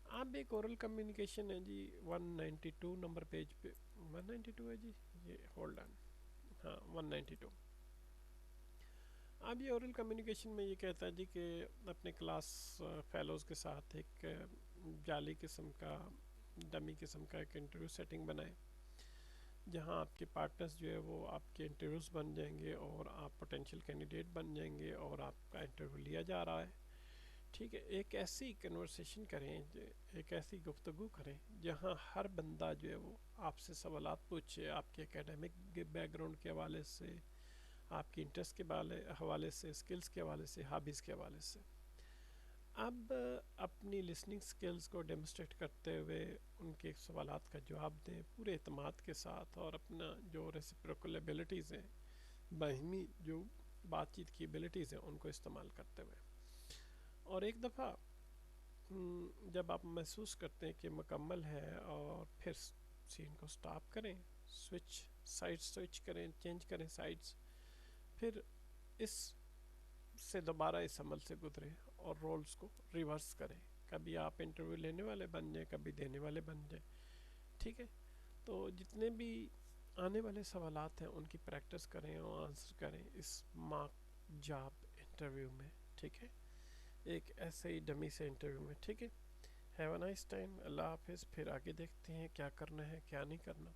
آپ بھی ایک اورل کمیونیکیشن ہے جی 192 نمبر پیج پہ 192 ہے جی یہ ہولڈ آن ہاں 192. اب یہ اورل کمیونیکیشن میں یہ کہتا ہے جی کہ اپنے کلاس فیلوز کے ساتھ ایک جعلی قسم کا ڈمی قسم کا ایک انٹرویو سیٹنگ بنائے جہاں آپ کے پارٹنرز جو ہے وہ آپ کے انٹرویوز بن جائیں گے اور آپ پوٹینشیل کینڈیڈیٹ بن جائیں گے اور آپ کا انٹرویو لیا جا رہا ہے. ٹھیک ہے ایک ایسی کنورسیشن کریں ایک ایسی گفتگو کریں جہاں ہر بندہ جو ہے وہ آپ سے سوالات پوچھے آپ کے اکیڈمک بیک گراؤنڈ کے حوالے سے آپ کی انٹرسٹ کے حوالے سے اسکلز کے حوالے سے ہابیز کے حوالے سے. اب اپنی لسننگ سکلز کو ڈیمونسٹریٹ کرتے ہوئے ان کے سوالات کا جواب دیں پورے اعتماد کے ساتھ، اور اپنا جو ریسپروکل ایبلٹیز ہیں، باہمی جو بات چیت کی ایبلٹیز ہیں، ان کو استعمال کرتے ہوئے. اور ایک دفعہ جب آپ محسوس کرتے ہیں کہ مکمل ہے، اور پھر سین کو سٹاپ کریں، سوئچ کریں، چینج کریں سائڈز. پھر اس سے دوبارہ اس عمل سے گزریں اور رولز کو ریورس کریں. کبھی آپ انٹرویو لینے والے بن جائیں، کبھی دینے والے بن جائیں. ٹھیک ہے، تو جتنے بھی آنے والے سوالات ہیں ان کی پریکٹس کریں اور آنسر کریں اس مارک جاب انٹرویو میں. ٹھیک ہے، ایک ایسے ہی ڈمی سے انٹرویو میں. ٹھیک ہے، ہیو اے نائس ٹائم. اللہ حافظ. پھر آگے دیکھتے ہیں کیا کرنا ہے کیا نہیں کرنا.